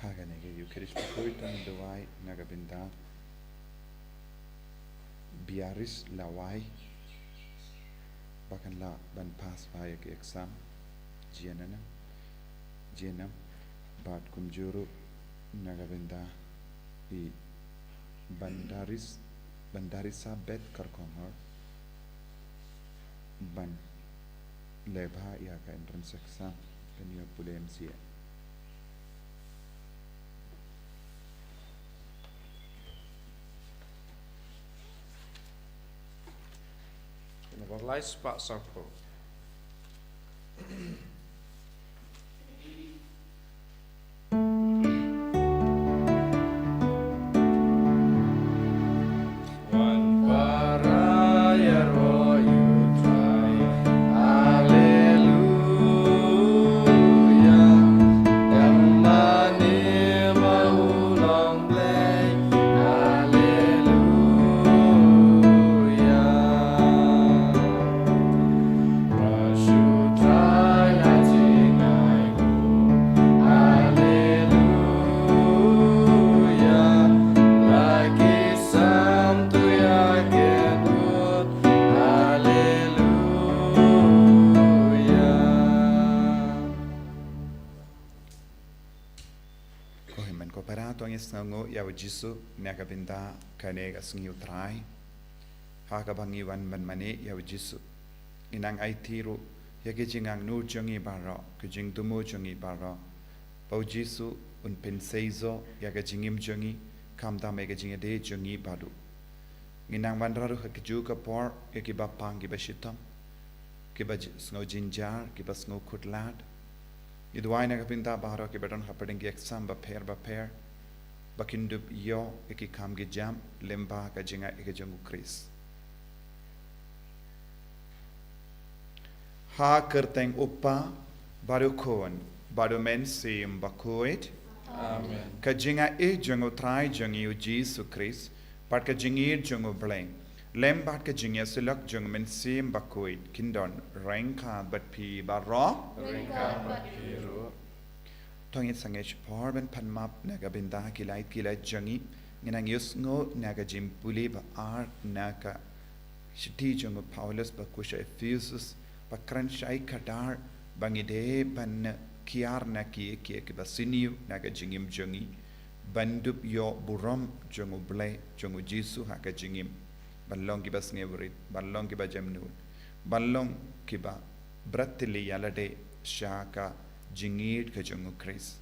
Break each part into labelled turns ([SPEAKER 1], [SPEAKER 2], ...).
[SPEAKER 1] Haganege Eucharist Pakuitan Dawai Nagabinda Biaris Lawai Bakan la ban pass via exam Jianam Bad Kumjuru Nagabinda I Bandarisa Bet Karkongar Ban Lebha Yaka entrance exam Can you put MCA?
[SPEAKER 2] Life Spa Circle.
[SPEAKER 1] Jisu Nagabinda Kanega Sniu Trai Hakabangi Wan Manmane Yaw Jisu Inang Aitiru Yagijingang Nu Jungi Baro Kujing Dumu Jungi Baro Pau Jisu Un Penseizo Yagajingim Jungi Kamda Megajing De Jungi Badu Inang Bandaru Hakijuka Por Yakiba Pangi Bashitam Kiba Snow Jinjar Kiba Snow Kutlad Idwai Nagabinda Baro Kibadon Hapading Exam Baper Bakindub yo iki kam ge jam lemba ka jinga ike jangu Chris. Ha kerteng uppa baru kon baru men sim bakoit.
[SPEAKER 2] Amen.
[SPEAKER 1] Ka jinga jangu trai jangi Jesu Chris pat ka jingir jangu bleng. Lemba ka jinga silak jangu men sim bakoit kindon rengka bat pi baro.
[SPEAKER 2] Rengka bat pi ro.
[SPEAKER 1] Tongit sangech por ben panmap naga binda kilait jangi nginang yus ngo naga jim puli ba art naga shiti jungo Paulus ba kusha Ephesus ba kranshai kadar bangide ban kiar na ki ba siniu naga jingim jangi bandup yo buram jungo ble jungo Jisu haka jingim ballong ki ba sngeburit ballong ki ba jamnun ballong ki ba bratili yalade shaka jingid ka jungu Chris.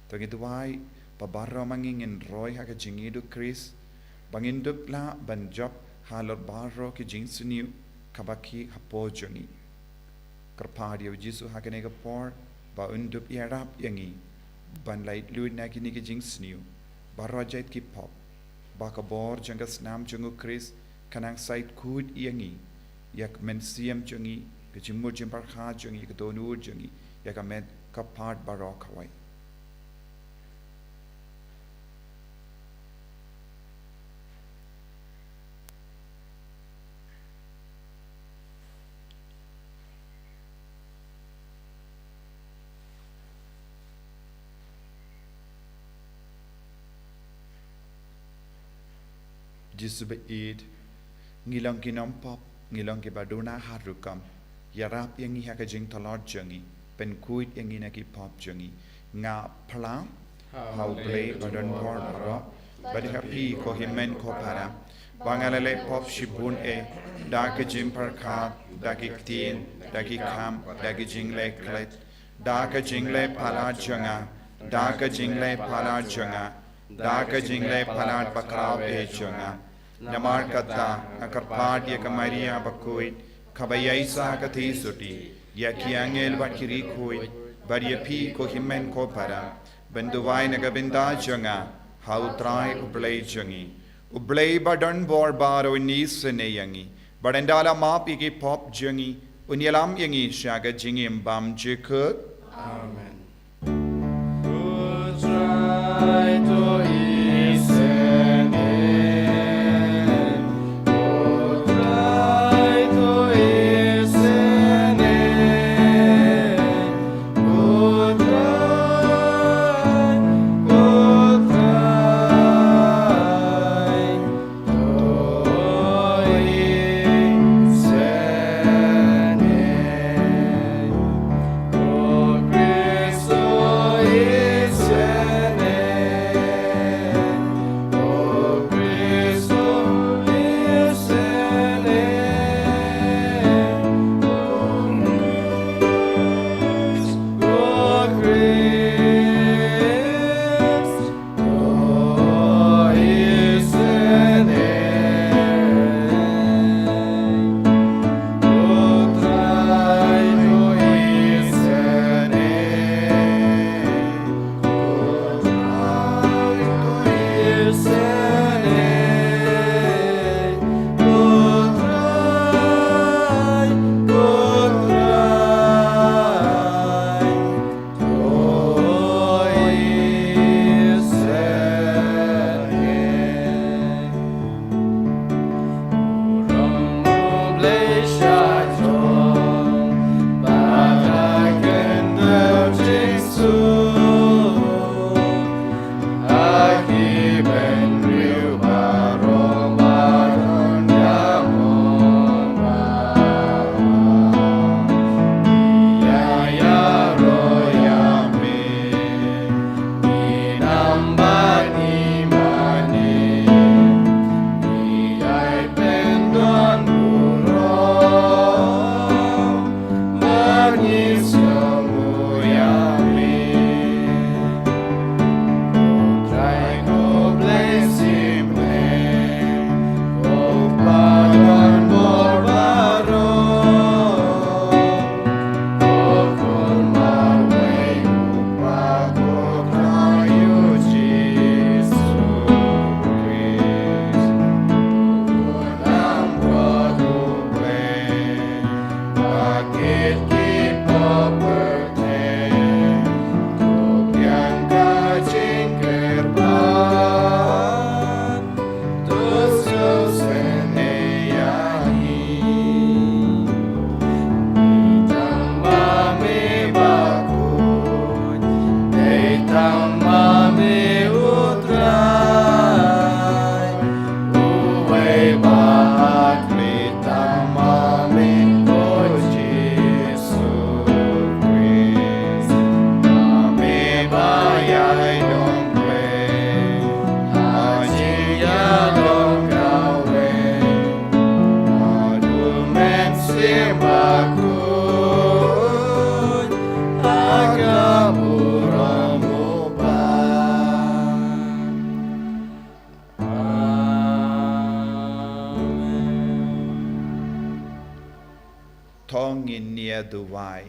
[SPEAKER 1] Tagidwai pabarra mangingin roy ha ka jingidu Chris. Bangindup la banjop halor barro ki jingsuniu kabaki hapo jungi. Karpadi of Jisu ha ka nega por ba undup yarap yangi. Ban light luid na ki nigi jingsuniu. Barra jait ki pop. Baka bor jangas nam jungu Chris kanang sait kud yangi. Yak men siem jungi ka jimur jimpar kha jungi ka donur jungi. Yak amed kapart barok hawai. Jisu ba id ngilang kinam pop ngilang ki baduna harukam yarap yang haka jing talor jangi pen kuit yang ki pop jangi nga plang how play badon por baro badi happy ko himen ko para bangalale pop shibun daki jim par kha daki tin daki kham daki jingle klet daka jingle pala janga daka jingle pala janga daka jingle pala bakraw janga namar kata akarpat ya kamaria bakuit kabayaisa kathi suti ya kiangel bakiri kuit bari pi ko himen ko para benduwai nagabinda janga how try ublay jangi ublay badan bor baro nis ne yangi badandala mapi ki pop jangi unyalam yangi shaga jingim bam jekut
[SPEAKER 2] amen. Who try to listen in, who try to listen in, who try, who
[SPEAKER 1] Tong in near the why.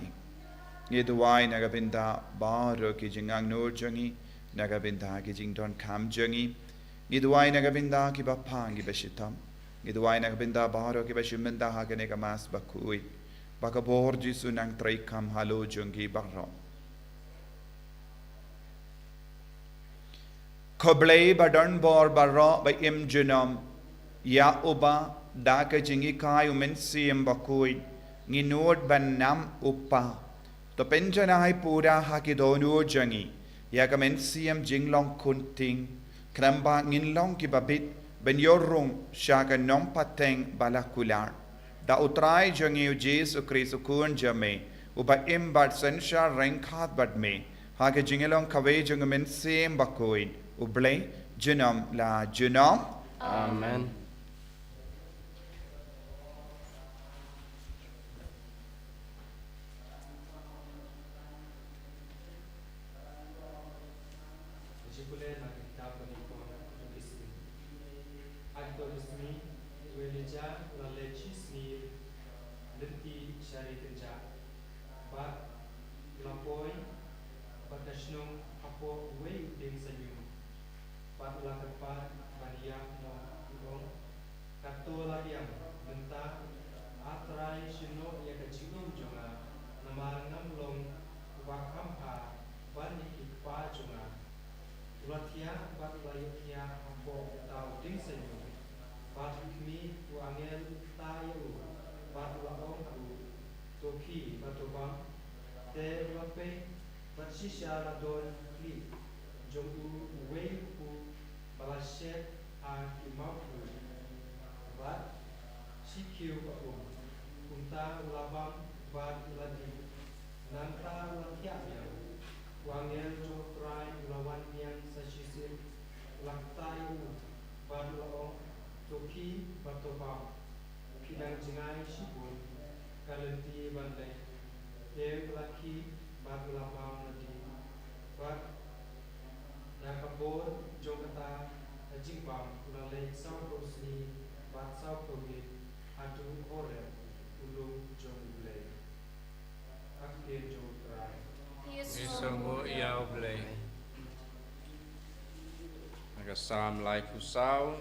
[SPEAKER 1] Near the why Nagabinda bar kijing ang no jungi, Nagabinda kijing don kam jungi. Near the why Nagabinda kibapang ibashitam. Near the why Nagabinda bar kibashimenda haganekamas bakui. Bakabor jisunang traikam halo jungi barro. Koblay badon bor barro by im junam. Ya uba daka jingi kai umensi bakui. Nginod ban nam upa. To penjanai pura hakidono jangi. Yagamensiam jinglong kunting. Kramba nginlong kibabit. Ben yorung shaga nom pateng balakular. Da utrai jangi Jesu Kristu kun jame. Uba imbat sensha rengkat bad me. Hake jingilong kawe jangamensiam bakuin. Ublay junam la junam.
[SPEAKER 2] Amen. Psalm like usau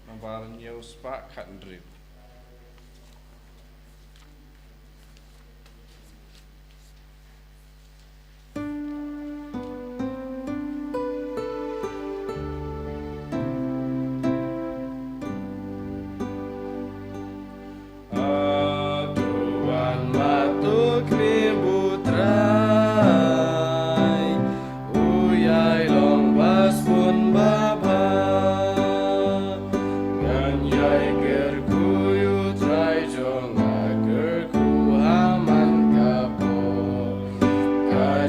[SPEAKER 2] nabarnya uspak kandrit. Tuhan batuk ni putrai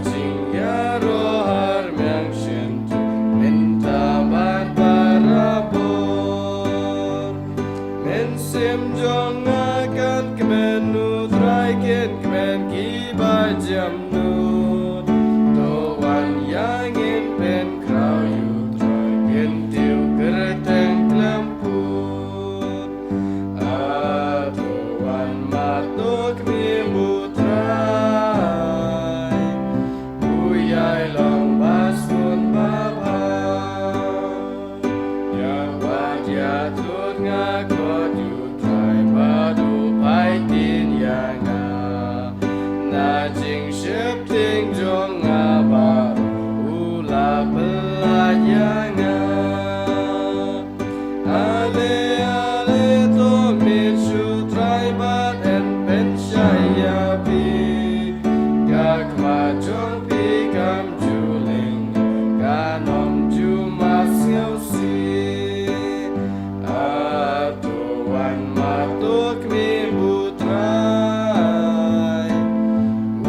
[SPEAKER 2] jing ya rohar myang shin tu mintaban parabor men sim jong akan kemen utrai ken kemen ki bajam nu tuan yang in pen krau yu trai ken tiu kereteng klemput tuan matuk mi butrai uyai long basun baba ya wajah tut ngakot yu trai badu pai tin yang na jing ship ting jong abar ula pelayanga ale ale to mit shu trai bat en pen shaya pi gak ma jong pi kam juling kanom ju mas ngau si atuan matuk mi butrai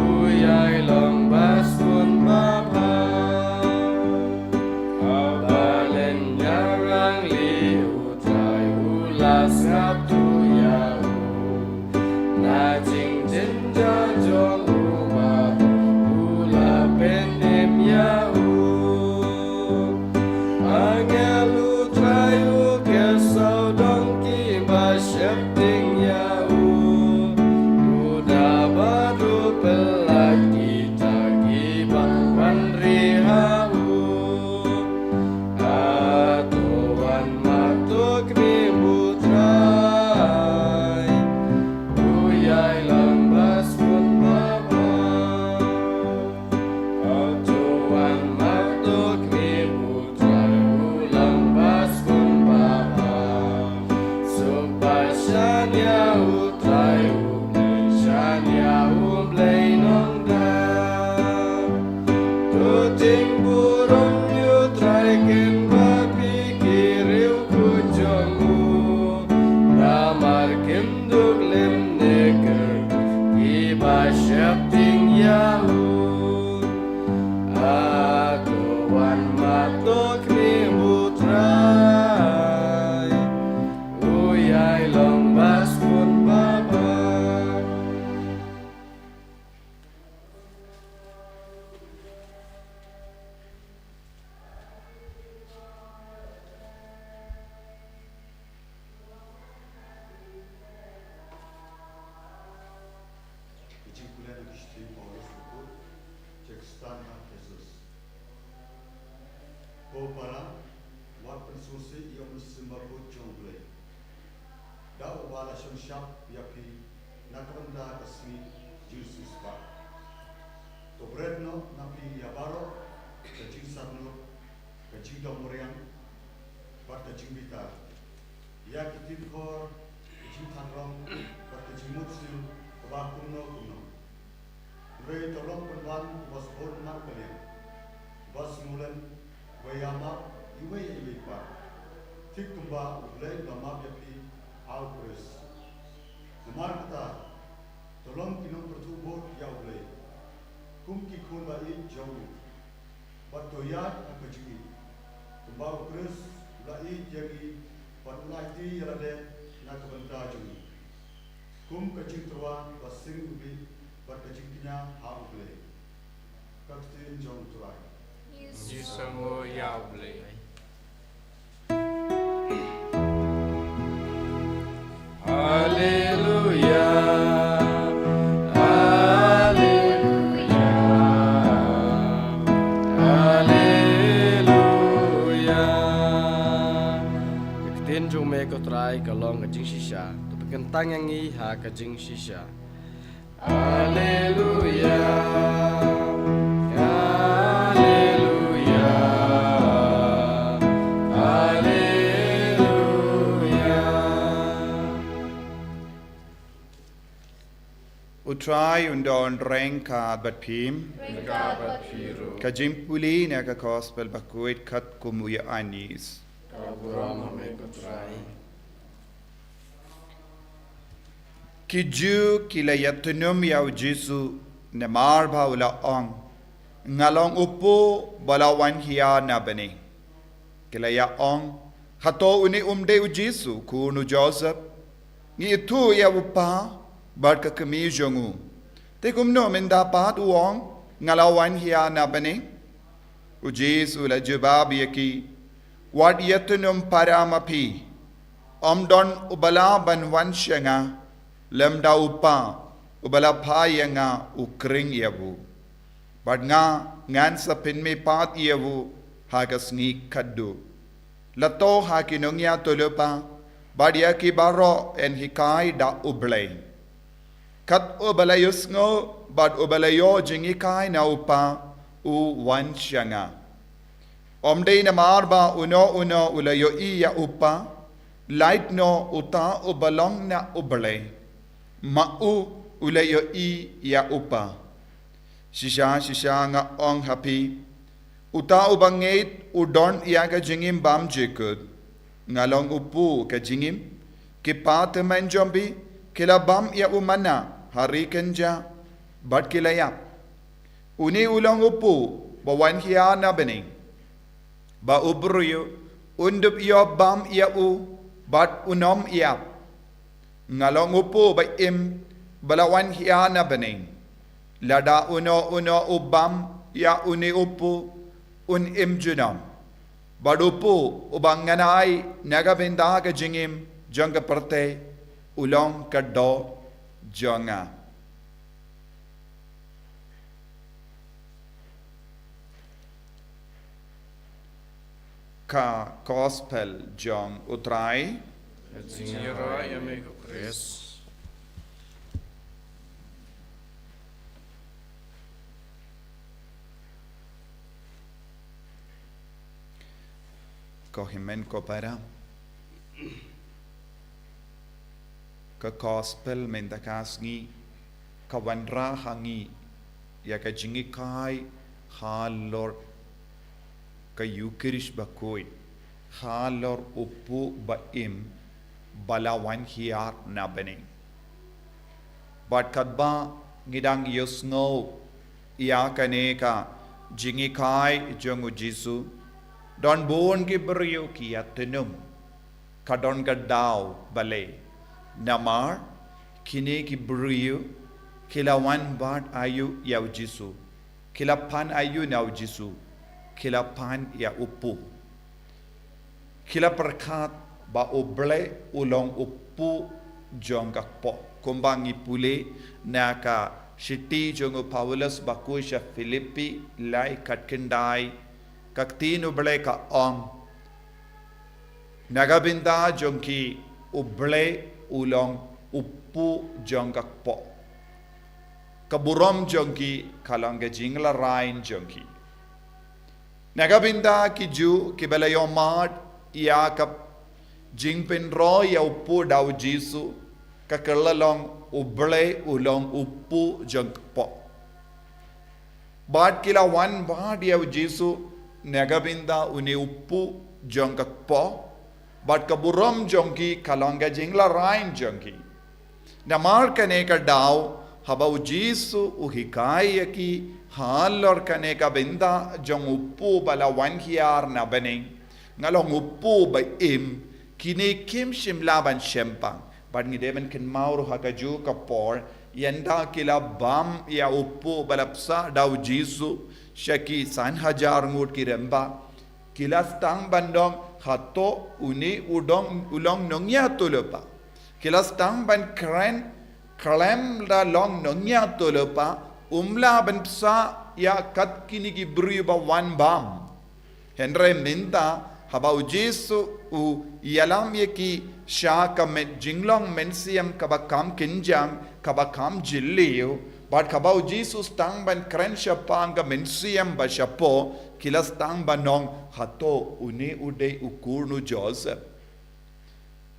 [SPEAKER 2] uyai long bas pun baba abalen yarang li utrai ulas ngap tu yau na jing jin ja jong uba ula penem yau angel utrai uke sau dong ki ba shep ting yau uda baru pelagi tagi bakwan rihau atuan matuk mi butrai uyai lambas pun baba atuan matuk mi butrai ulang bas pun baba supasanya utrai shanya umblay nong da tuting burung yu trai ken babi kiriu kujongu damar kim duk lim neker iba shep ting yau atuan matuk mi butrai uyai long bas pun baba
[SPEAKER 3] Icimpulan Kristi Paulus buku Cekistan Jesus. Ko para wat pensusi yang sembabu jongle. Dau wala shap yapi nakanda asmi Jesus ba. To bredno napi yabaro kajing sarno kajing domorian bat kajing bita. Ya kitin kor kajing thanrong bat kajing mutsil ba kuno. Ray tolong penwan was born markalian. Was mulan wayama iwe pa. Tik tumba ulay lama yapi alpres. Namar kata tolong kinong pertubot ya ulay. Kum ki kun ba in jauh. Bat toyat akajigi. Tumba upres ulay jagi bat ulay ti yarade nakabanta jungi. Kum kacing terwan basing ubi berkecingnya hauble. Kaktin jong tuai.
[SPEAKER 2] Jisamu yauble Haleluya Haleluya Haleluya Kaktin jong me ko try kalong kajing shisha kentang yang i ha kajing shisha Haleluya Haleluya Haleluya
[SPEAKER 1] Utrai undon reng ka bat pim
[SPEAKER 2] Gabat piru
[SPEAKER 1] kajimpuli na ka gospel bakuit kat kumuya anis
[SPEAKER 2] Kaburama me ko try
[SPEAKER 1] Kiju kila yatunum yau Jesu nemar baula ong ngalong upu balawan hiya na bani kilaya ong hato uni umde u Jesu kunu Joseph ngi itu ya upa bar ka kami jongu te kumno mendapat uong ngalawan hiya na bani u Jesu la jawab yaki wat yatunum paramapi omdon ubala banwan syanga lemda upa ubala phayanga ukring yabu bad nga ngan sa pinme pat yabu hagas ni kaddu lato hakinongya tulupa badia ki baro en hikai da ublay kat ubalayus ngo bad ubalayo jingikai na upa u wan syanga omde na marba uno ulayo iya upa light no uta ubalong na ublay mau ulayo i ya upa shisha nga ong happy uta ubangait udon iya ka jingim bam jikut ngalong upu ka jingim kipat manjombi kila bam ya umana hari kenja bat kilayap uni ulang upu bawan hiya na bening ba ubruyo undup iyo bam ya u bat unom iya ngalong upu ba im balawan hiya na bening lada uno ubam ya uni upu un im junam badupu ubanganai nagabinda ka jingim jangka perte ulong kado jonga ka gospel jong utrai
[SPEAKER 2] Signora amigo Chris.
[SPEAKER 1] Kohimen ko para ka gospel mendakasngi kawanra hangi ya ka jingi kai halor ka yukirish bakoi halor upu baim balawan hiar na bening bat kadba ngidang yusngo ya kaneka jingi kai jongu Jesu don bon ki beriyo ki atenum kadon gadau bale namar kini ki beriyo kilawan bat ayu ya Jesu kilapan ayu na Jesu kilapan ya upu kila perkat ba oble ulong upu jongakpo kumbangi pule naka shiti jongo Paulus bakusha Filipi lai katkendai kaktin uble ka ong nagabinda jongki uble ulong upu jongakpo kaburom jongki kalangge jingla rain jongki nagabinda ki ju kibalayomat ya kap jingpin ro ya upu daw Jesu kakelalong uble ulong upu jongkpo bad kila wan bad ya Jesu nagabinda uni upu jongkpo bad kaburam jongki kalanga jingla rain jongki namar kane ka daw habau Jesu uhikaya ki halor kane ka binda jong upu bala wan hiar na bening ngalong upu ba im kini kim shimlaban shempang bad ngi deben ken mauro hakaju kapor yanda kila bam ya upu balapsa daw Jesu shaki san hajar ngut ki remba kila stang bandong hato uni udong ulong nongya tulupa kila stang ban kren kalem da long nongya tulupa umla ban psa ya kat kini ki briba wan bam henre minta habau Jesu u yalam yeki shaka met jinglong mensiam kabakam kinjang kabakam jilliu but kabau Jesu stang ban kren shapanga mensiam bashapo kila stang banong hato uni ude ukurnu Joseph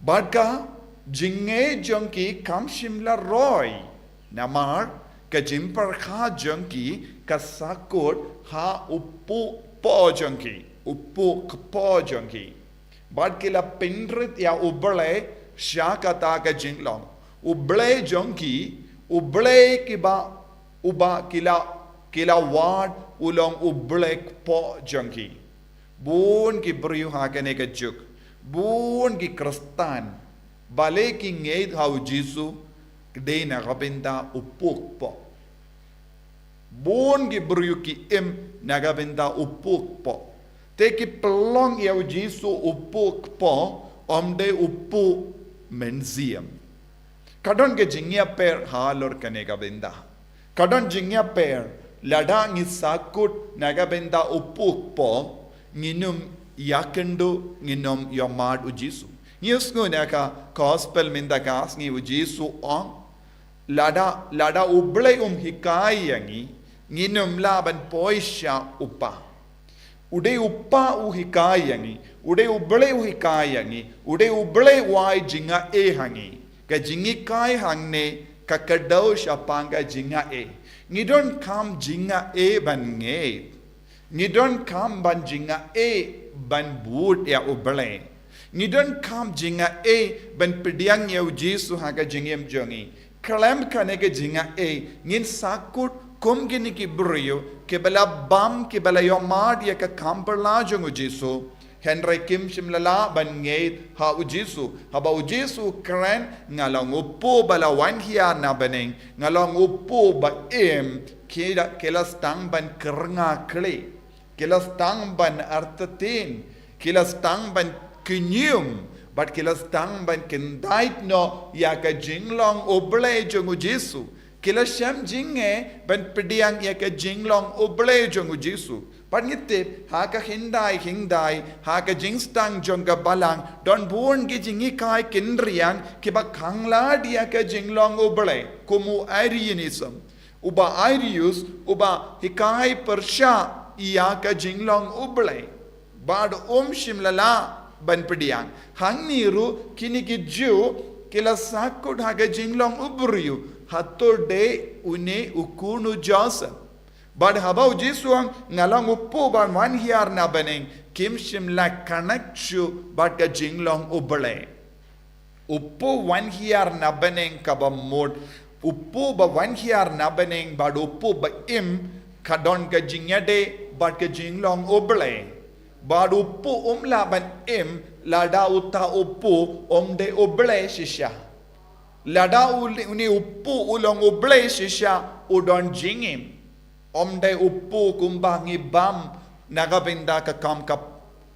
[SPEAKER 1] but ka jinge jongki kam shimla roy namar ka jimpar kha jongki kasakut ha upu po jongki upu kepo jongki bad kila pinrit ya uble syakata ka jinglong uble jongki uble kiba uba kila kila ward ulong ublek po jangki. Bun ki beriu hakane ke juk. Bun ki kristan. Balik ki ngeit hau Jisu kede na kapinta upuk po. Bun ki beriu ki na kapinta upuk po. Te ki pelong iau Jisu upuk po omde upuk menziam. Kadon ke jingya per halor kane kapinta. Kadon jingya per lada ngisakut nagabenda upuk po nginum yakendu nginom yomad u Jisu. Yusngu naka gospel minda kas ngi u Jisu on lada uble hikai yangi nginum laban poisha upa. Ude upa u hikai yangi, ude uble u hikai yangi, ude uble wai jinga e hangi. Ka jingi kai hangne kakadau shapanga jinga e. Ni don't come jinga e ban nge. Ni don't come ban jinga e ban boot ya uble. Ni don't come jinga e ban pediang ya Jisu haga jingem jongi. Kalam kanega jinga e ngin sakut kum gini ki brio ke bala bam ke bala yomad ya ka kamperla jongu Jisu. Henry Kim Shimlala ban nge ha u Jisu haba u Jisu keren ngalong upo bala wan hiya na baneng ngalong upo ba kila stang ban kerenga kle kila stang ban artatin kila stang ban kenyum but kila stang ban kendait no ya ka jinglong oble jongu Jisu kila sham jinge ban pediang ya ka jinglong oble jongu Jisu. Panitip, haka hindai, haka jingstang jongga balang, don buon ki jingi kai kindrian, kiba kangla dia ka jinglong ubale, kumu Arianism. Uba Arius, uba hikai persha, iya ka jinglong ubale. Bad shimlala ban pediang. Hang niru, kini ki Jew, kila sakut haka jinglong ubriu, hato de une ukunu Joseph. But habau Jisuang ngalang upu ban wan hiar na baneng kim shimla kanakchu but ka jinglong ubale. Upu wan hiar na baneng kaba mod upu ba wan hiar na baneng but upu ba kadon ka jingyade but ka jinglong ubale. But upu la ban lada uta upu omde ubale shisha. Lada uni upu ulong ubale shisha udon jingim. Omde upu kumbangi bam nagabinda ka kam ka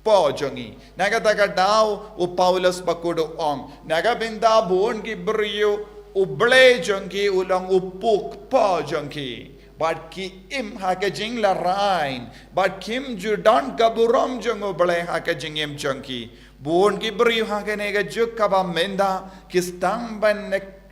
[SPEAKER 1] po jongi nagataga daw u Paulus bakudo ong nagabinda buon ki brio uble jongi ulang upuk po jongi but ki haka jing la rain but kim judan kaburom jong uble haka jingim jongi buon ki brio haka nega juk kaba menda kistang ban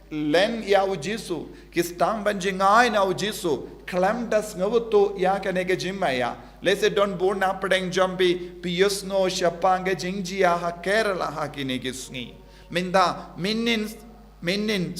[SPEAKER 1] len ya u Jisu kistang ban jingai na u Jisu Klam das ngavuto ya kanega jimmaya. Lese don borna pedeng jambi piyus no shapanga jingjia ha Kerala ha kinege sngi. Minda minin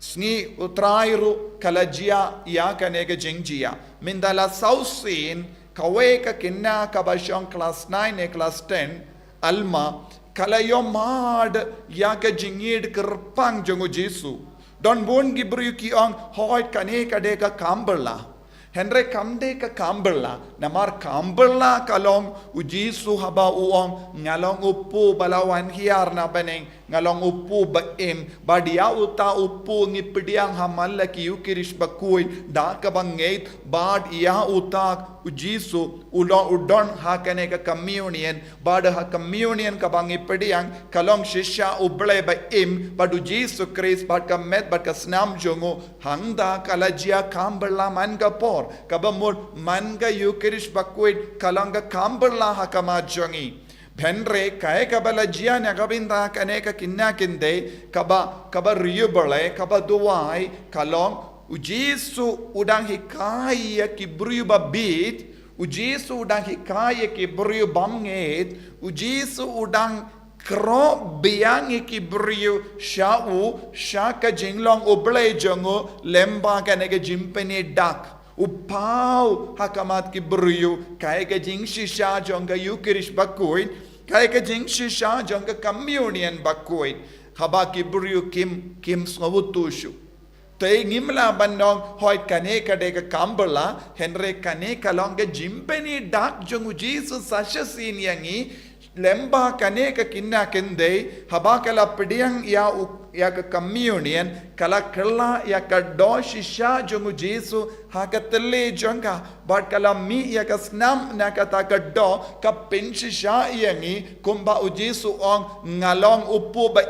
[SPEAKER 1] sngi utrairu kalajia ya kanega jingjia. Minda la sausin kawe ka kinna kabashong class 9 e class 10 alma kalayomad ya ka jingid kerpang jongo Jisu. Don bon gibru ki ong hoit kane kade ka kamberla. Henry kamde ka kamberla. Namar kamberla kalong ujisu haba uong ngalong upu balawan hiar na baneng ngalong upu baim badia uta upu ngipdiang hamalla ki ukirish bakui da ka bangait bad iya uta ujisu udon hakane ka communion bad ha communion ka bangipdiang kalong shisha uble baim bad ujisu Christ bad ka met bad ka snam jongo hangda kalajia kamberla man ka por kabamur man ka ukirish bakui kalanga kamberla hakama jongi Penre kaya kabala jia nagabinda kaneka kinakinde kaba riyubale kaba duwai kalong ujisu udang hikaya kibruyu babit ujisu udang hikaya kibruyu bamnget ujisu udang kro biang kibruyu shau shaka jinglong uble jongo lemba kaneka jimpene dak Upau hakamat ki beriu kaya ka jing shisha jongga yukirish bakuit kaya ka jing shisha jongga communion bakuit haba ki beriu kim snawutushu Te ngimla banong hoi kaneka deka kambala henre kaneka longa jimpeni dak jongu Jesus ashasin yangi lemba kaneka kinna kende habakala pediang ya ka communion kala kella ya ka do shisha jongu Jesus hakatelle jonga but kala mi ya ka snam na ka ta ka do ka pen shisha yangi kumba u Jesus ong ngalong upu ba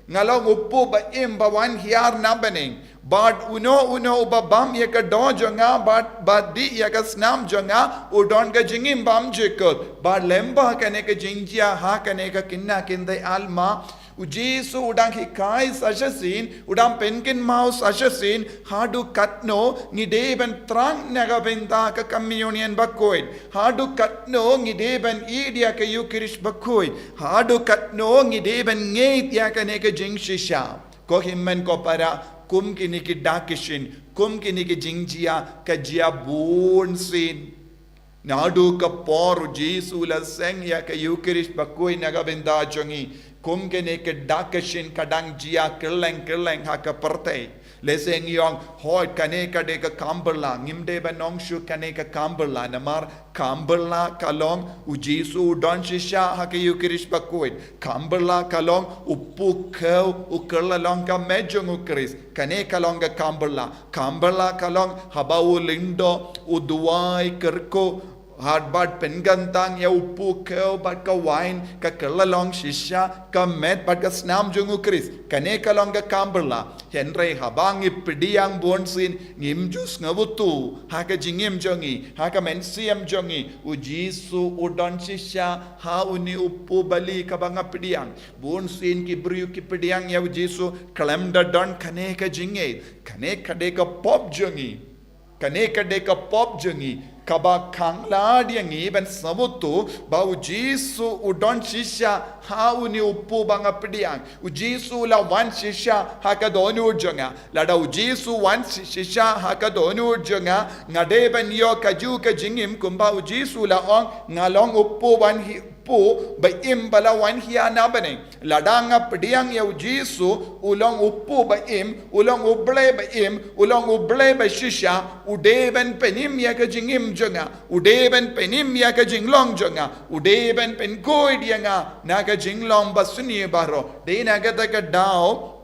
[SPEAKER 1] ngalong upu ba bawan hiar nabaning but uno ubabam yaka do jonga but di yaka snam jonga udon ka jingim bam jekot but lemba kane ka jingjia ha kane ka kinna kinde alma ujisu udang hikai sashasin udang penkin maus sashasin hadu katno ngideben trang naga benda ka communion bakoid hadu katno ngideben idia ka Eucharist bakoid hadu katno ngideben ngeit ya kane ka jingshisha ko himmen ko para kum kini ki dakishin kum kini ki jingjia ka jia born sin nadu ka por Jesu la seng ya ka Eucharist bakoid naga benda jongi kum kene ke dakishin kadang jia keleng ha ka perte leseng yong hoi kane ka de ka kamberla ngimde banong shu kane ka kamberla namar kamberla kalong u Jesu don shisha ha ka Eucharist bakoid kamberla kalong uppu khau u kerla long ka mejong u Chris kane kalong ka kamberla kalong habau lindo u duai kerko hardbat pengantang ya upu kau bat ka wine ka kelalong shisha ka met bat ka snam jungu Chris kane kalong ka kamberla henry habangi pidiang bonsin ngim jus ngabutu ha ka jingim jongi ha ka mensiam jongi u Jesu udon shisha ha uni upu bali ka banga pidiang bonsin ki briu ki pidiang ya u Jesu kalamda don kane ka jinge kane ka de ka pop jongi kane ka de ka pop jongi kaba kangla dia ngi ben sabutu bau Jesu udon shisha ha uni upu banga pidiang u Jesu la wan shisha ha ka donu jonga lada u Jesu wan shisha ha ka donu jonga ngade ben yo kaju ka jingim kumba u Jesu la ong ngalong upu wan hi pu ba im bala wan hiya na bane ladanga pidiang ya u Jesu ulong upu ba im ulong uble ba im ulong uble ba shisha udeben penim ya ka jingim jonga udeben penim ya ka jinglong jonga udeben pen koid ya nga na ka jinglong basuni baro de na ka ta ka dao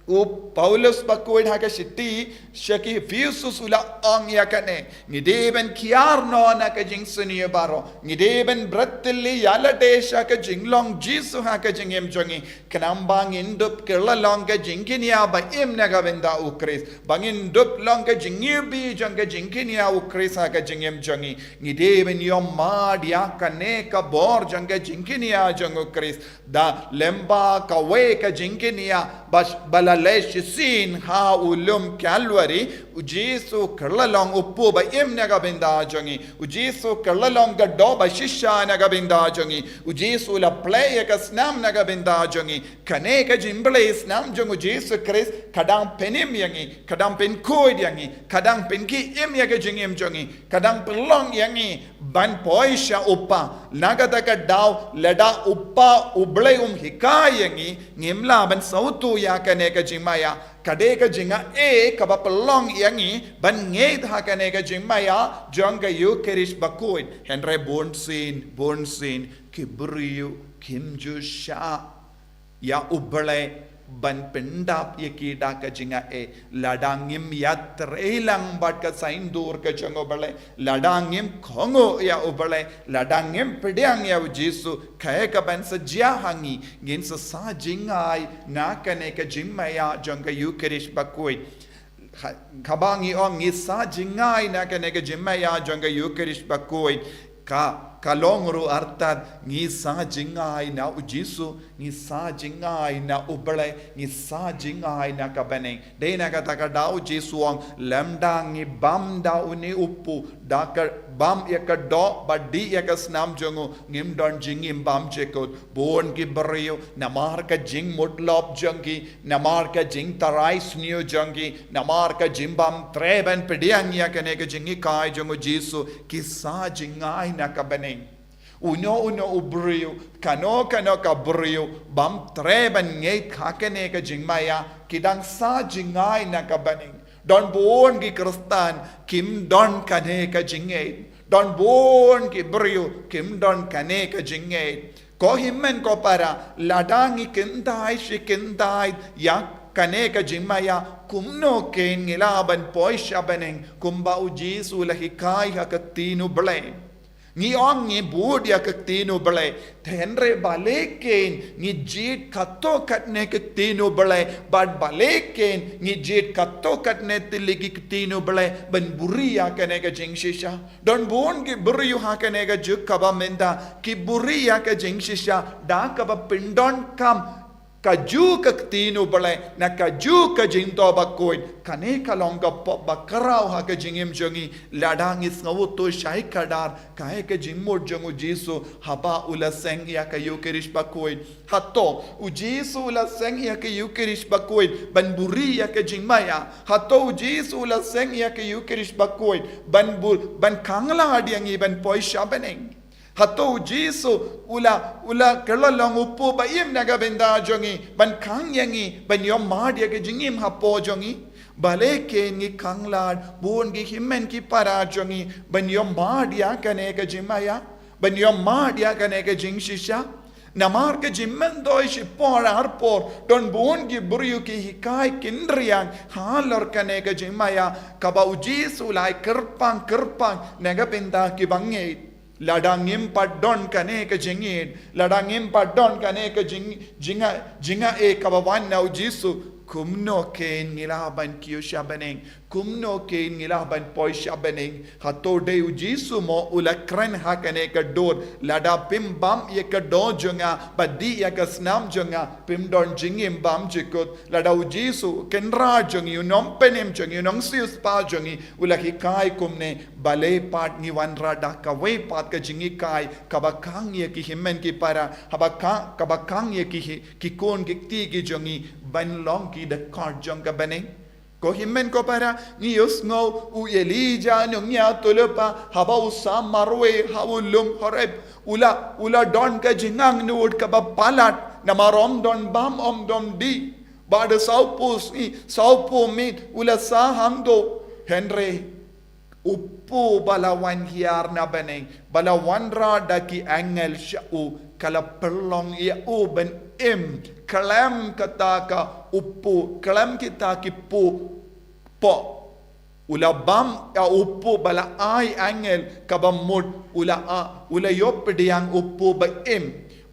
[SPEAKER 1] u Paulus bakoid ha ka shiti shaki fiusus ula ong ya kane ngideben kiar no na ka jingsuni baro ngideben bratli yala desha ka jinglong Jesu ha ka jingem jongi kanambang indup kerla long ka jinginia ba im na ga benda u Chris bangin dup long ka jingibi jong ka jinginia u Chris ha ka jingem jongi ngideben yom madia kane ka bor jong ka jinginia jong u Chris da lemba ka we ka jinginia bas bala lesh sin ha ulum Calvary u Jesu kerlalong upu ba im naga benda jongi u Jesu kerlalong ga do ba shisha naga benda jongi u Jesu la play ka snam naga benda jongi kane ka jimble snam jongu Jesu Christ kadang penim yangi kadang pen koid yangi kadang pen ki im yaga jingim jongi kadang pelong yangi ban poisha upa naga ka daw leda upa uble hikai yangi ngimla ban sautu ya kane ka jimaya kadeka jinga kaba pelong yangi ban ngeit ha kaneka jingmaya jonga Eucharist bakoid henre bonsin kibriu kimjusha ya ubale ban pendap yaki daka jinga ladangim ya trelang bat ka sain dur ka jango bale ladangim khongo ya ubale ladangim pediang ya Jesu kaya ka ban sajya hangi ngin sa jingai na kane ka jimmaya jonga Eucharist bakoid kabangi ong isa jingai na kane ka jimmaya jonga Eucharist bakoid kalongru artat ngi sa jingai na u Jesu ngi sa jingai na ubale ngi sa jingai na kabane de na kata ka dau Jesu ang lamda ngi bam da uni upu da ka bam ya ka do ba di ya ka snam jongu ngim don jingim bam chekot bon ki brio namar ka jing mutlop jongi namar ka jing tarai snio jongi namar ka jimbam treben pediang ya ka ne ka jingi kai jongu Jesu ki sa jingai na kabane uno ubrio kano ka brio bam treban ngeit hakane ka jingmaya kidang sa jingai na ka baning don bon ki kristan kim don kane ka jingei don bon ki brio kim don kane ka jingei ko himmen ko para ladangi kendai shikendai yak kane ka jingmaya kumno ken ngilaban poi shabaneng kumba uji sulahikai hakatinu blame Ngi ong ngi budia kaktino balay. Tenre balekin ngi jit kato katne kaktino balay. Bad balekin ngi jit kato katne tiligi kaktino balay. Ban buria kanega jing shisha. Don buon ki buriyu ha kanega juk kaba menda. Ki buria ka jing shisha. Da kaba pindon kam. Kaju kaktino balay na kaju ka jinto bakoy kane kalonga pop bakarao ha ka jingim jongi ladang is ngawoto shai kadar kahe ka jingmod jongu jisu haba ula seng ya ka yukerish bakoy hato u jisu ula seng ya ka yukerish bakoy ban buri ya ka jingmaya hato u jisu ula seng ya ka yukerish bakoy ban kangla adiangi ban poi shabaneng Hato Jisu ula kelalong upo ba im nagabenda jongi ban kang yangi ban yom madia ke jingim hapo jongi baleke ngi kanglad buon gi himmen ki para jongi ban yom madia kane ke jimaya ban yom madia kane ke jing shisha namar ke jimmen doi shi por arpor don buon gi buriu ki hikai kindriang halor kane ke jimaya kaba Jisu lai kerpang nagabenda ki bangeit Ladangim padon kane ka jingid ladangim padon kane ka jinga e kabawan na Jisu kumno ken ngilaban kiyo shabaneng kumno ken ngilaban poi shabaneng hato de Jisu mo ulakran hakane ka dor lada pim bam ye ka do jonga badi ya ka snam jonga pim don jingim bam jikot lada Jisu kenra jongi unom penem jongi unong sius pa jongi ulaki kai kumne balay pat ni wanra da kaway pat ka jingi kai kabakang ye ki himmen ki para kabakang ye ki kon ki ki jongi ban long ki the card jong ka baning ko himmen ko para ni usngo u Elijah nyong ya tulupa haba usam marwe hawulum horeb ula don ka jingang nuod ka bapalat na marom don bam om don di bada saupo mit ula sa hangdo Henry upo balawan hiar na baning balawan ra daki angel syau kala perlong ia ben kalam kataka upo kalam kita ki po ula bam ya upo bala ai angel kabamud ula yop diang upo ba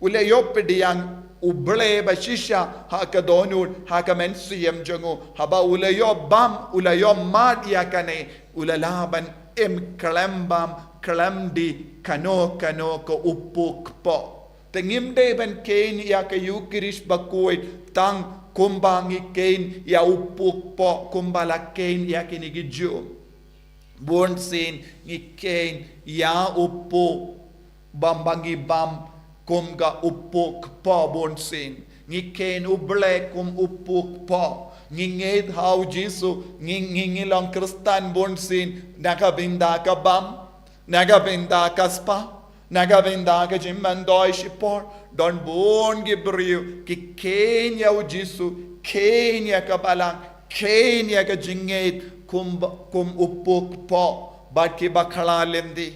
[SPEAKER 1] ula yop diang uble ba shisha ha ka donut ha ka men siem jongo haba ula yo bam ula yo mad ya kane ula laban kalam bam kalam di kano ko upo po tengim de ben kain ya ka yukirish bakoy tang kumbangi kain ya upuk po kumbala kain ya kinigidyo born sin ni kain ya upo bambangi bam kumga upuk po born sin ni kain uble kum upuk po nginged how Jisu ngingilang kristan born sin nakabinda ka bam nakabinda ka spa Nagabinda ka jimman doi shipor don bon gibriu ki Kenya Jisu Kenya ka balang Kenya ka jingait kum upuk po bat ki bakhala lendi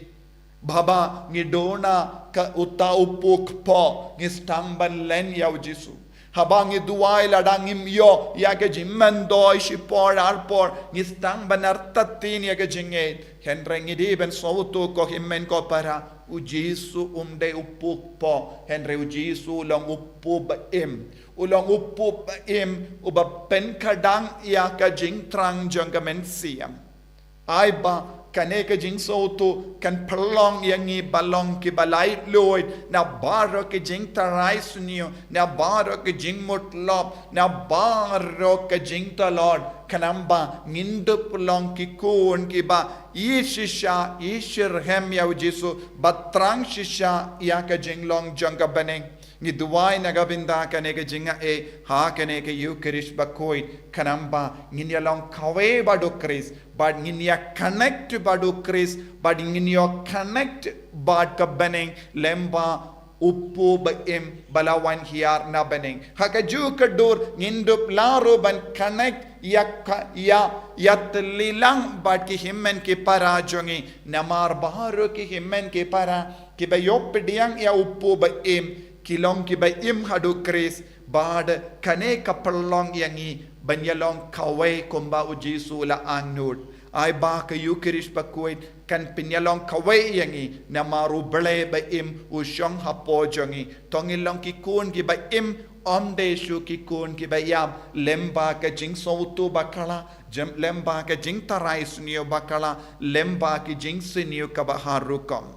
[SPEAKER 1] baba ngidona ka uta upuk po ngistamban len ya Jisu habang iduay ladangim yo ya ka jimman doi shipor arpor ngistang banartatin ya ka jingait henreng idi ben sauto ko himmen ko para Jisu de upuk po Henry Jisu long upu ba ulong upu ba uba pen kadang ya ka jing trang jong ka men siam ai ba kane ka jing soto kan perlong yang i balong ki balai loid na baro ki jing tarai sunio na baro ki jing mutlop na baro ka jing talord kanamba ngindup long ki kun ki ba Ishisha ishir hem ya Jisu batrang shisha ya ka jing long jong ka baneng Ngi duwai nagabinda kanega jinga ha kanega Eucharist bakoit kanamba nginya long kawe badu Chris but nginya connect badu Chris but nginya connect bad kabaneng lemba Uppu baim balawan hiar na baning hakaju kadur ngindup laru ban connect ya telilang bad ki himmen ki para jongi namar baharu ki himmen ki para ki bayop diang ya uppu baim kilong ki baim hadu Chris bad kane kapalong yangi banyalong kawe kumba ujisu la annud ai ba ka Eucharist bakuit kan pinyalong kawai yangi na maru bele ba im usyong hapo jongi tongilong ki kun ki ba im omde shu ki kun ki ba yam lemba ka jing sautu bakala lemba ka jing tarai sunio bakala lemba ki jing sinio ka ba harukom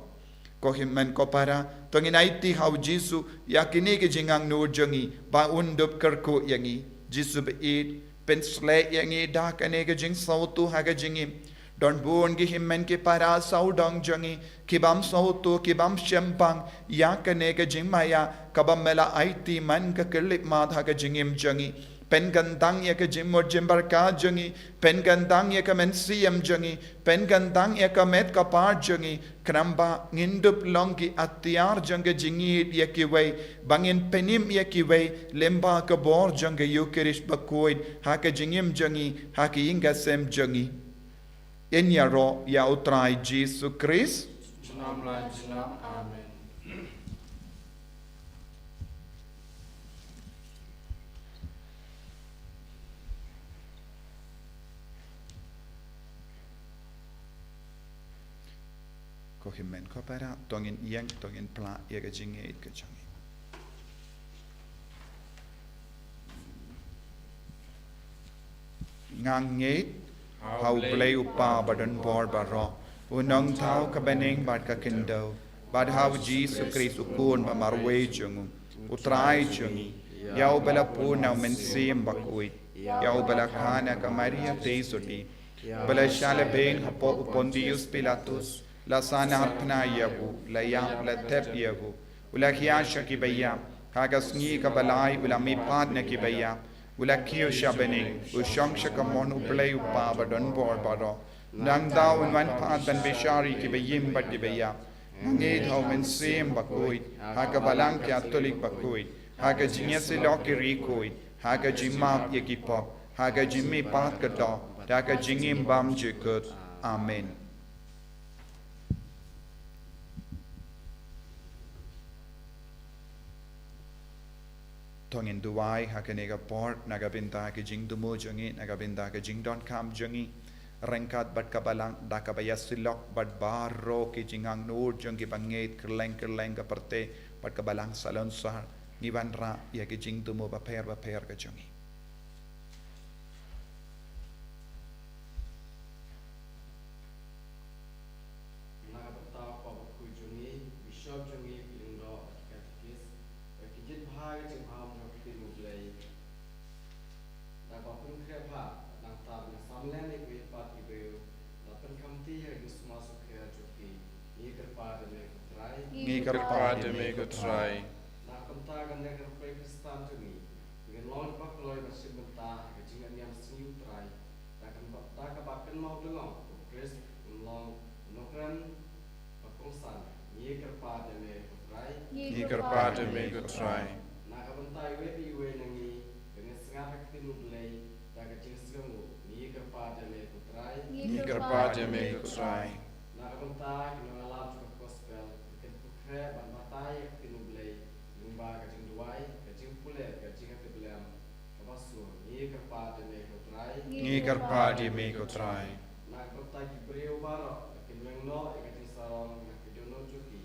[SPEAKER 1] ko himmen ko para tonginaiti hau Jisu yakini ki jingang nur jongi ba undup kerku yangi Jisu ba it pen slay yangi dak anega jing sautu haga jingim don buon gi himmen ki para saudang jangi kibam sautu kibam shempang ya kanega jing maya kabam mela aiti man ka kelip mat haga jingim jangi pen gandang ya ka jimmo jimbarka jangi pen gandang ya ka men siem jangi pen gandang ya ka met ka par jangi kramba ngindup longi atiar janga jingi ya ki wei bangin penim ya ki wei lemba ka bor janga Eucharist bakoid haka jingim jangi haka inga sem jangi in ya ro ya utrai Jesus Christ
[SPEAKER 2] Jinam la jinam. Amen.
[SPEAKER 1] ko himmen ko para tongin yang tongin pla ya ga jinge ka jangi ngang ngeit hau play upa badan bor baro unong thau ka beneng bad ka kindo bad hau Jesus Christ ukun ma marwe jungu utrai jungi yau bela puna men sim bakui yau bela khana ka Maria teisoti bela shale ben hapo Pontius Pilatus la sana harpna yabu la yam la tep yabu ula khiyasha ki bayam kagas ngi ka balai ula mi patna ki bayam ula kiyo shabening u shangsha ka mon u play u pa badon bor baro nang daw un wan pat ban bishari ki bayim bad ki bayam ngid how men sim bakoit ha ka balang ki atolik bakoit ha ka jinya se lo ki rikoit ha ka jimap ye ki pop ha ka jimmi pat ka do ta ka jingim bam jikut amen tongin duwai hakanega port nagabinta ke jing dumo jangi nagabinta ke jing don kam jangi rengkat bat kabalang dakabaya silok bat baro ke jingang nur jangi banget kerleng ka perte bat kabalang salon sar niwan ra ya ke jing dumo ba per ka jangi
[SPEAKER 2] Ni kerpade me ko try.
[SPEAKER 4] Na kanta kan ne kan pre Kristan tu ni. Ngen long pak loy ka sibenta ka jingan yang sniu try. Ta ka bakken mau dengo. Kris long nokran pakongsan. Ni kerpade me ko try.
[SPEAKER 2] Ni kerpade me ko try.
[SPEAKER 4] Na ka bentai we bi we nangi dengan sengat ka tinu blai. Ta ka jing sengu. Ni kerpade me ko try.
[SPEAKER 2] Ni kerpade me ko try.
[SPEAKER 4] Na ka bentai ka ngalam ka gospel. Ban batai tinu blai lumba ka jing duai ka jing pule ka jing ka blam ka basu ni ka pa de me ko try
[SPEAKER 2] Ni kerpade me ko try.
[SPEAKER 4] na ka ta ki breu baro ka leng no ka jing sarong na ka jono chuki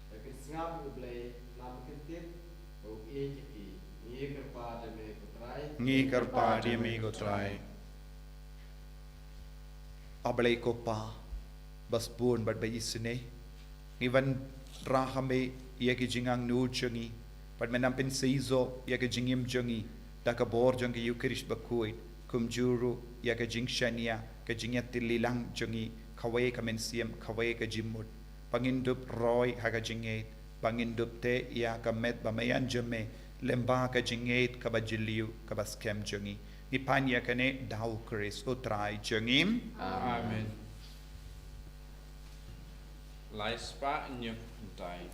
[SPEAKER 4] ka singap u blai na ka tit o e ki ni ka pa de me ko try
[SPEAKER 2] Ni kerpade me ko try.
[SPEAKER 1] ablay ko pa basbun bat bay isine ngivan rahame ya ke jingang nu jangi pat menampin seizo ya ke jingim jangi ta ka bor jangi Eucharist bakuit kumjuru ya ke jing shania ke jingya tililang jangi khawai ka mensiam khawai ka jimmut pangindup roy ha ka jinget bangin dupte ia kamet bamayan jeme lemba ka jingate ka bajiliu ka baskem jengi ni panya kane dau Chris utrai jengim
[SPEAKER 2] Amen. Lai spa nyuk dai.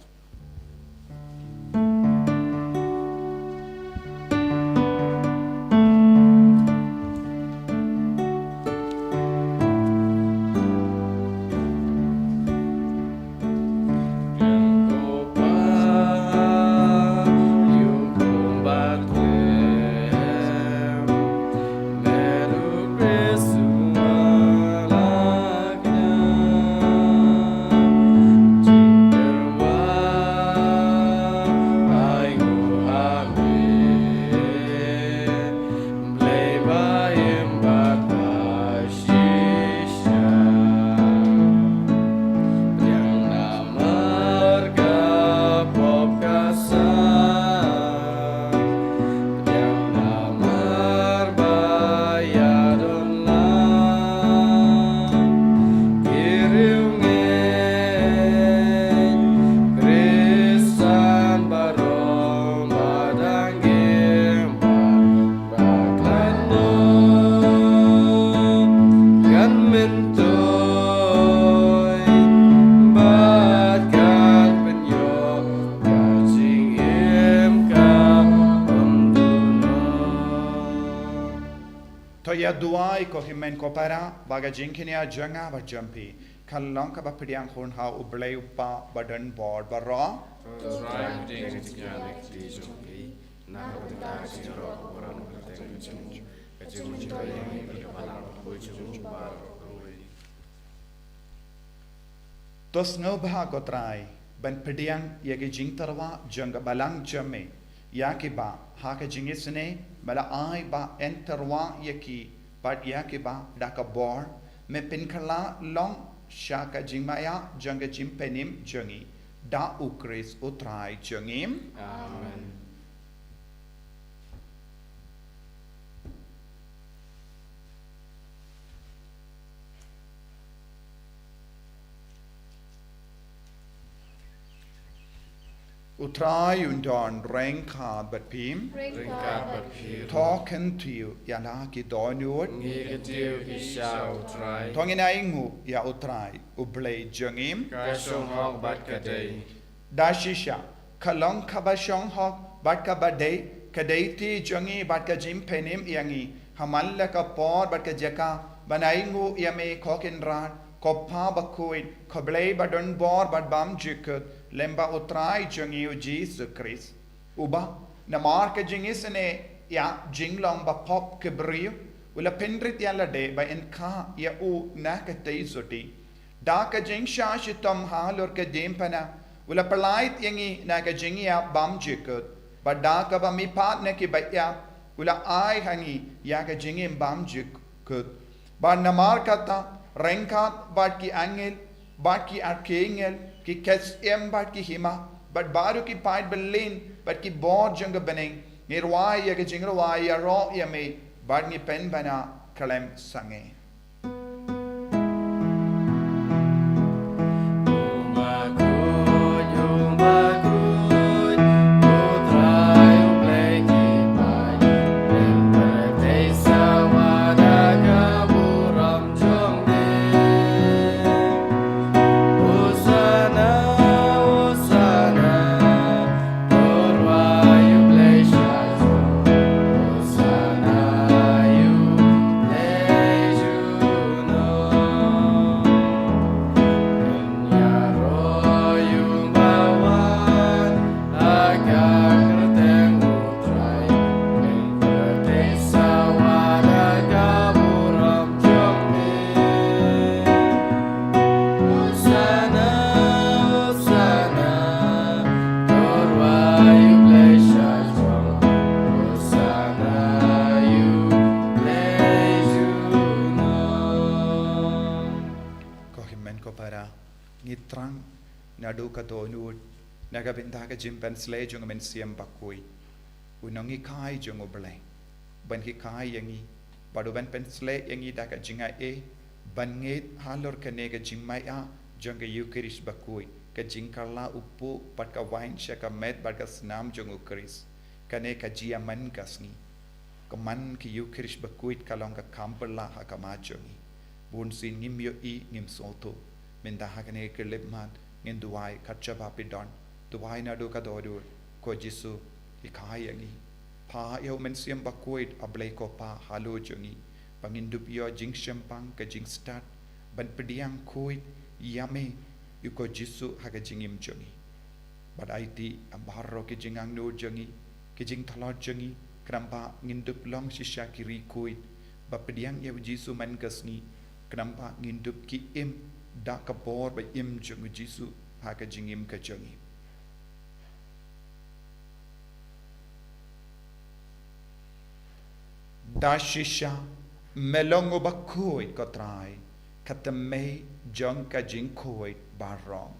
[SPEAKER 1] Toya duai ko himen ko para baga jinkinia janga ba jampi kalong ka ba pidiang khon ha ublei upa badan board barra
[SPEAKER 2] Try ding together to na ta si ro orang ka teng chung ka chung chi yang ni ka bala ko chung ba
[SPEAKER 1] tos no ba ko trai ban pidiang yagi jingtarwa janga balang jame yaki ba ha ka jingisne mala ai ba enterwa yaki but yaki ba daka bor me pinkala long shaka jingmaya janga jimpenim jangi da ukris utrai jangim
[SPEAKER 2] Amen.
[SPEAKER 1] utrai undon renkad but pim
[SPEAKER 2] Ringkat berpir.
[SPEAKER 1] talking to you yana ki donut
[SPEAKER 2] Ngigetiu isau try.
[SPEAKER 1] tongin aingu ya utrai ublei jangim
[SPEAKER 2] Kasong hok bat kadai.
[SPEAKER 1] dashisha kalong kabashong hok bat ka badai kadaiti jangi bat ka jimpenim yangi hamalla ka por bat ka jaka banaingu yame kokin rat koppa bakuin koblei badon bor bat bam jikut lemba utrai jangi u Jesus Christ uba na marka jingisne ya jinglong ba pop kebriu ula pendrit yalla de ba en ka ya u na ka teisoti da ka jingsha shitom halor ka dempana ula palait yangi na ka jingia bam jikut ba da ka ba mi pat na ki ba ya ula ai hangi ya ka jingim bam jikut ba na marka ta renkat bat ki angel bat ki arkengel ki kes em bat ki hima bat baru ki pait belin bat ki bor janga beneng ngirwai ya ke jingrawai ya ro ya me bat ni pen bana kalem sange ngitrang nadu ka donut naga binta ka jimpen slay jung men siam bakui unangi kai jung oblay ban ki kai yangi badu ban pen slay yangi da ka jinga e ban nget halor ka nega jimmaya jang ke Eucharis bakui ke jingkala upu pat ka wine sya ka met bat ka senam jang Eucharis kane ka jiaman kasngi kaman ki Eucharis bakuit kalong ka kampala ha ka majongi bun sin ngim yo I ngim soto menda ha kane ke lepman ngin duai ka chaba pidon duai na do ka do ko Jisu ikayangi pa yo men siam bakuit ablay ko pa halo jongi pangindup yo jing syempang ka jing start ban pediang kuit yame yuko Jisu ha ka jingim jongi bad IT ambaro ke jingang no jongi ke jing thalot jongi kenapa ngindup long sisya kiri kuit ba pediang yo Jisu man kasni kenapa ngindup ki im da ka bor ba im jongi Jisu ha ka jingim ka jongi da shisha melongo bakoi kotrai katame jangka jinkoi barong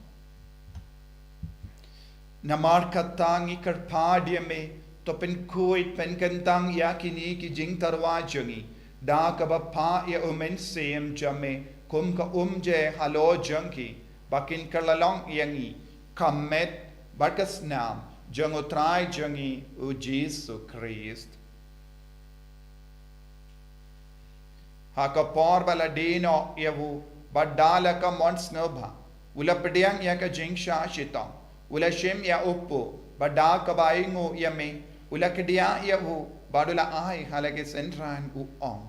[SPEAKER 1] namar katangi karpadia me topen koi pen kantang yakini ki jing tarwa jangi da ka pa ya umen sem jame kum ka je halo jangki bakin kalalong yangi kamet bakas nam jangotrai jangi u Jesu Christ Hakapor baladino yavu badala ka monsnobha ula pediang ya ka jingsha shitong ula shim ya uppo bada ka baingo yame ula kedia yavu badula ai halage sentran u on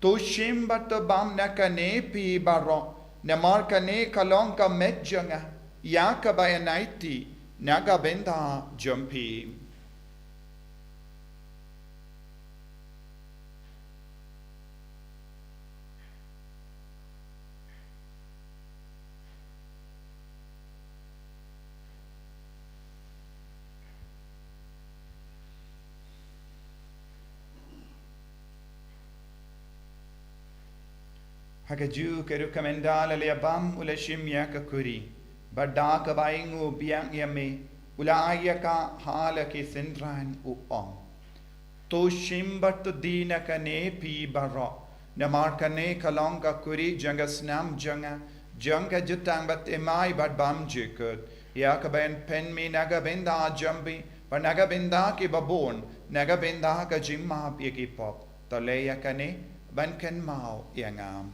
[SPEAKER 1] to shim bat bam na ka ne pi baro na mar ka ne kalong ka metjanga ya ka bayanaiti naga benda jumpi Hakaju ke rekomendala le abam ula shimya ka kuri badda ka baingu biang yame ula ayaka hala ke sendran u on to shimbat dina ka ne pi baro namar ka ne kalong ka kuri janga snam janga jutang bat emai bad bam jikut ya ka ben pen mi naga benda jambi ba naga benda ke babon naga benda ka jimma ye ki pop to le ya ka ne ban ken mau yangam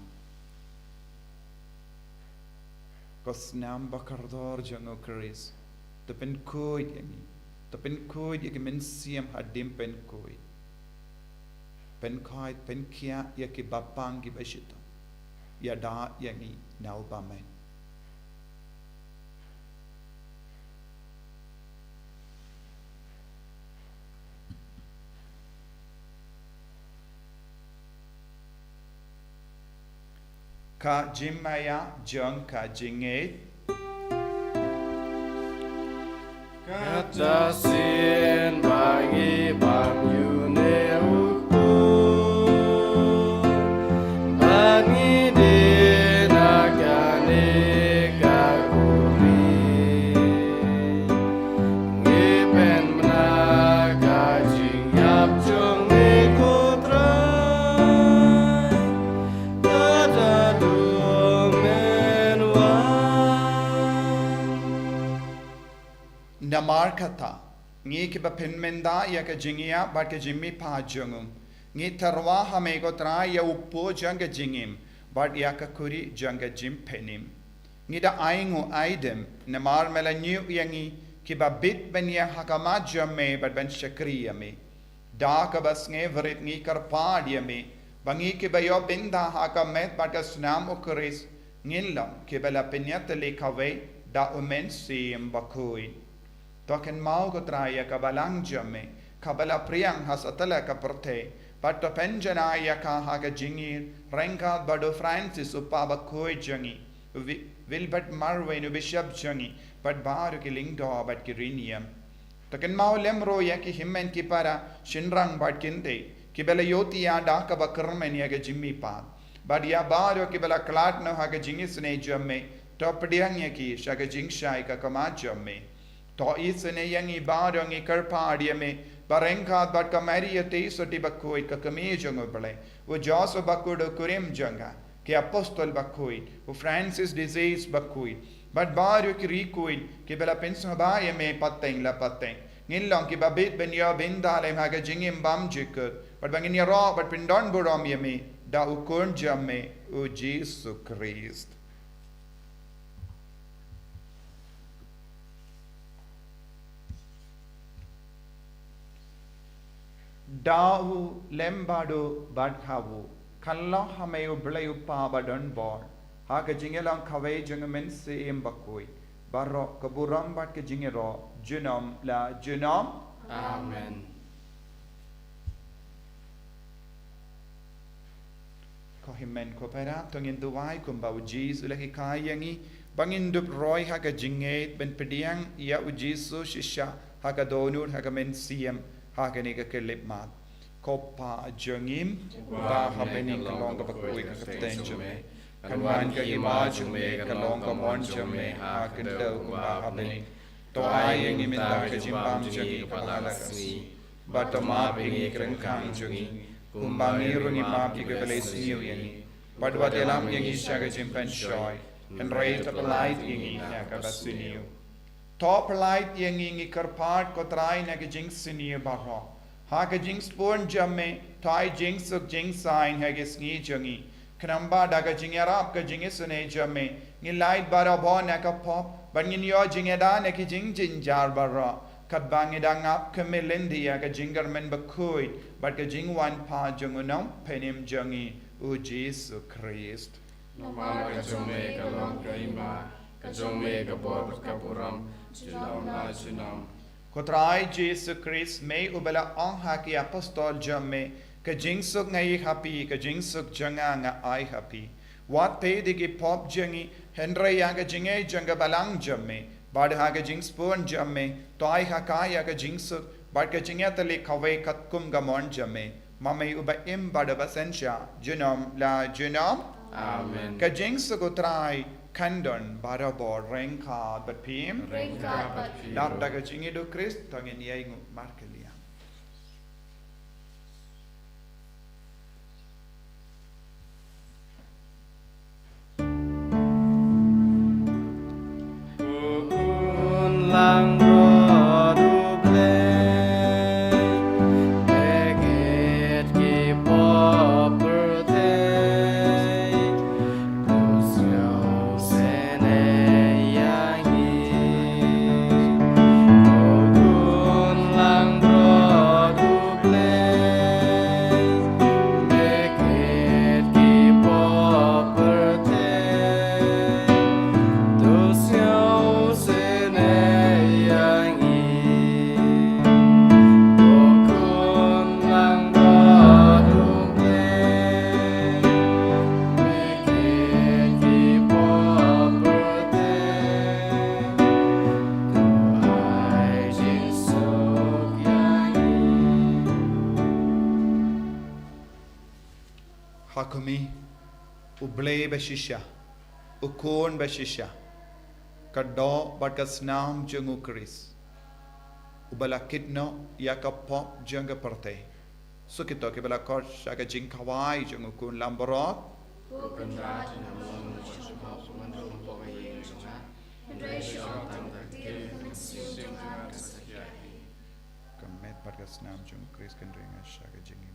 [SPEAKER 1] Kosnam bakardor jango Chris. Tapen koid yangi. Tapen koid yaki men siam hadim pen koid. Pen koid pen kia yaki bapang ki bashito. Yada yangi nau bamen. Ka jimaya jong ka jinget
[SPEAKER 2] Kata sin bangi bang yune uku Bangi de nagane kaguri Ngipen menaga jingyap jong nekutrai Tada
[SPEAKER 1] Namar kata ngi ki bapin menda ya ka jingia bat ka jimmi pa jungum ngi tarwa hame ko tra ya uppo janga jingim bat ya ka kuri janga jim penim ngi da aingu aidem namar melanyu yangi ki babit ben ya hakama jamme bat ben shakriya me da ka bas nge vrit ngi kar padia me bangi ki bayo binda hakamet bat ka snam ukris ngillam ki bala penyat le kave da umen sim bakui Token mau ko traya kabalang jamme kabala priyang hasatala ka porte patto penjana ya ka haga jingir renka bado Francis upaba koi jangi Wilbert Marwin bishop jangi but baru ki lingdo but ki rinium token mau lemro ya ki himmen ki para shinrang bat kinde ki bela yoti ya da ka bakrmen ya ga jimmi pa but ya baru ki bela klat no haga jingis ne jamme topdiang ya ki shaga jingshai ka kama jamme To isene yangi barang ikarpa me barengka bat kamari te soti bakoi ka kame jango bale wo jaso bakudo kurim janga ke apostol bakuin, o Francis disease bakuin, but baru ki rikuin, ke bela pensa ba ye me pateng la pateng. Ngin long ki babit ben ya bin dalem haga jingim bam jikut, but bangin ya ra, but pindon buram ye me, da ukun jamme, o Jesus Christ. Dahu lembadu badhavu, kallah hameu blayu pa badon bor, haga jingelang kawai jungamen se embakui, barro kaburam bad ke jingero, junam la junam.
[SPEAKER 2] Amen.
[SPEAKER 1] Kohimen ko pera tongin duwai kumbau Jesus lagi kayangi, bangin dup roy haga jinget ben pediang ia ujisu shisha haga donur haga men siem. Haga ni ka kelip mat. Kopa jengim ba habening kalong ka bakui ka kapten jume. Kanwan ka ima jume kalong ka mon jume ha kendo ba habening. To ay ang iminta ka jimbam jengi kapalakas. Ba to mapingi krengkang jengi. Kumbangi rungi mapi ka kalis niyo yangi. Badwa delam yangi siya ka jimpan shoy. And rate up a light yangi na ka basuniyo. Top light yang ingi kerpat ko try na ke jing senior barho. Ha ke jing spon jamme tai jing suk jing sign ha ke sngi jangi. Kanamba da ka jing arab ka jing sune jamme. Ngi light bara bo na ka pop ban ngi yo jing da na ke jing jin jar barho. Kat bangi da ngap ke melindi ya ka jingar men bakui but ka jing wan pa jangunam penim jangi o Jesus Christ.
[SPEAKER 2] Nama ka jume ka long ka ima, ka jume ka bor ka puram.
[SPEAKER 1] Kotrai Jesus Christ may ubala ang haki apostol jamme ka jingsuk ngai happy ka jingsuk janga nga ai happy wat pe digi pop jangi henry yang ka jingai janga balang jamme bad ha ka jingspon jamme to ai hakaya ka jingsuk bad ka jinga tali khawai katkum gamon jamme mamai uba im bad basensha junam la junam.
[SPEAKER 2] Amen.
[SPEAKER 1] Ka jingsuk utrai Kandon barabor rengka batpim lap daga jingi do Christ tangin yai markelia.
[SPEAKER 2] Ukun lang rodu ble, egit ki poperte.
[SPEAKER 1] Hakumi uble bashisha ukon bashisha kado bakas nam jungu Chris ubala kitno yakapop janga parte sukito ke bala kor shaga jing kawai jungu kun lamborok kamet bakas nam jungu Chris kendringa shaga jingim